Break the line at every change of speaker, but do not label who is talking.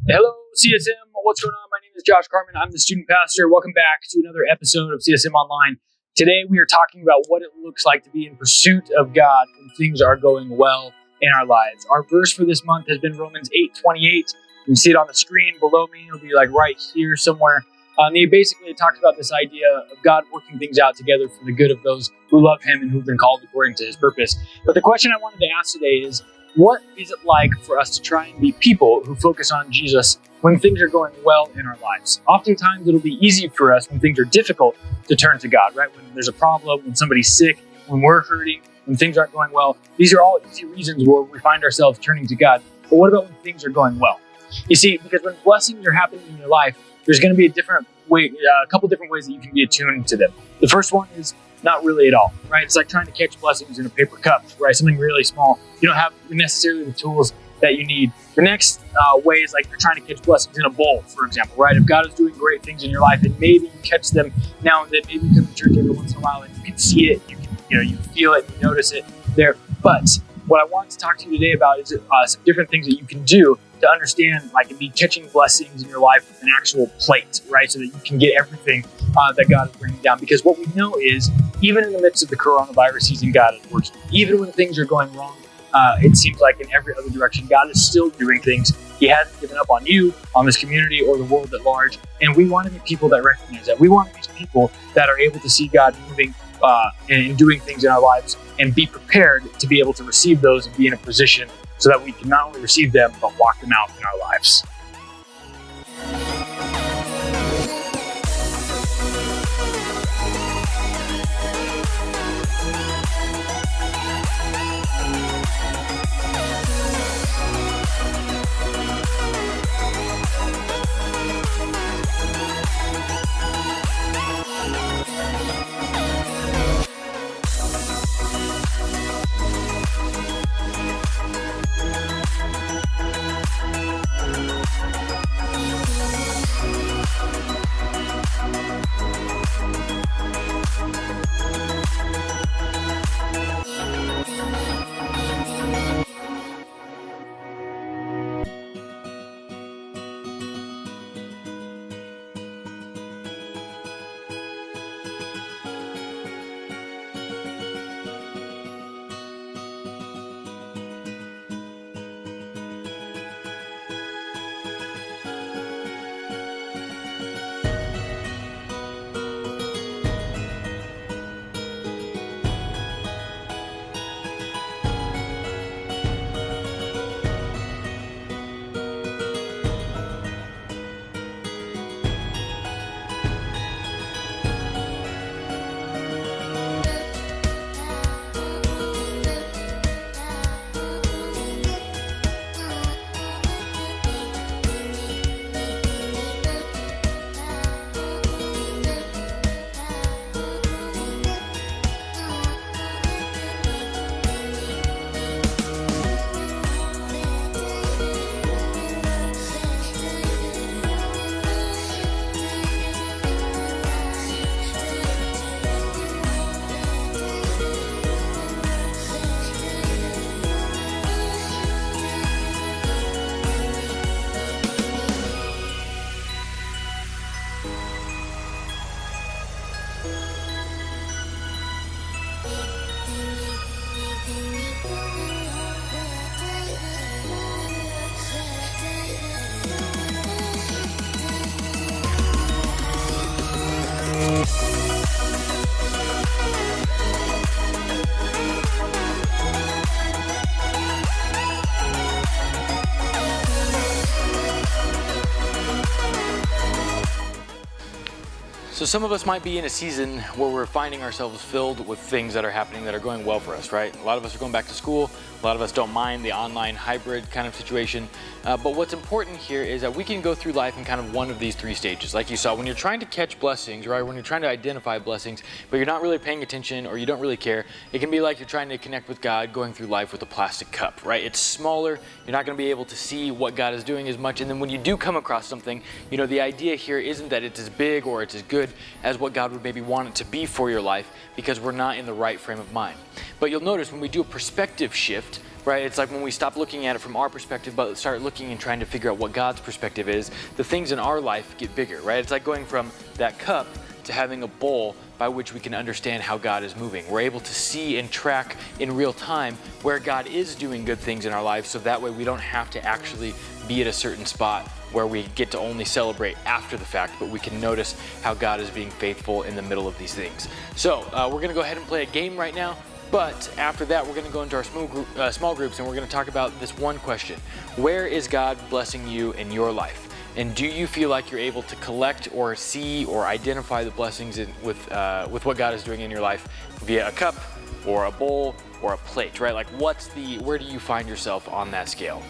Hello, CSM. What's going on? My name is Josh Carmen. I'm the student pastor. Welcome back to another episode of CSM Online. Today, we are talking about what it looks like to be in pursuit of God when things are going well in our lives. Our verse for this month has been Romans 8:28. You can see it on the screen below me. It'll be like right here somewhere. It talks about this idea of God working things out together for the good of those who love Him and who've been called according to His purpose. But the question I wanted to ask today is, what is it like for us to try and be people who focus on Jesus when things are going well in our lives? Oftentimes, it'll be easy for us when things are difficult to turn to God, right? When there's a problem, when somebody's sick, when we're hurting, when things aren't going well. These are all easy reasons where we find ourselves turning to God. But what about when things are going well? You see, because when blessings are happening in your life, there's going to be a couple different ways that you can be attuned to them. The first one is not really at all, right? It's like trying to catch blessings in a paper cup, right? Something really small. You don't have necessarily the tools that you need. The next way is like you're trying to catch blessings in a bowl, for example, right? If God is doing great things in your life and maybe you catch them now and then, maybe you come to church every once in a while and you can see it, you feel it, you notice it there. But what I want to talk to you today about is some different things that you can do to understand, like, and be catching blessings in your life with an actual plate, right? So that you can get everything that God is bringing down. Because what we know is, even in the midst of the coronavirus season, God is working. Even when things are going wrong, it seems like in every other direction, God is still doing things. He hasn't given up on you, on this community, or the world at large. And we want to be people that recognize that. We want to be people that are able to see God moving and doing things in our lives and be prepared to be able to receive those and be in a position so that we can not only receive them, but walk them out in our lives.
So some of us might be in a season where we're finding ourselves filled with things that are happening that are going well for us, right? A lot of us are going back to school. A lot of us don't mind the online hybrid kind of situation. But what's important here is that we can go through life in kind of one of these three stages. Like you saw, when you're trying to catch blessings, right? When you're trying to identify blessings, but you're not really paying attention or you don't really care, it can be like you're trying to connect with God going through life with a plastic cup, right? It's smaller. You're not going to be able to see what God is doing as much. And then when you do come across something, the idea here isn't that it's as big or it's as good. good as what God would maybe want it to be for your life because we're not in the right frame of mind. But you'll notice when we do a perspective shift, right? It's like when we stop looking at it from our perspective, but start looking and trying to figure out what God's perspective is, the things in our life get bigger, right? It's like going from that cup to having a bowl by which we can understand how God is moving. We're able to see and track in real time where God is doing good things in our lives, so that way we don't have to actually be at a certain spot where we get to only celebrate after the fact, but we can notice how God is being faithful in the middle of these things. So we're gonna go ahead and play a game right now. But after that, we're going to go into our small groups and we're going to talk about this one question. Where is God blessing you in your life? And do you feel like you're able to collect or see or identify the blessings with what God is doing in your life via a cup or a bowl or a plate, right? Like where do you find yourself on that scale?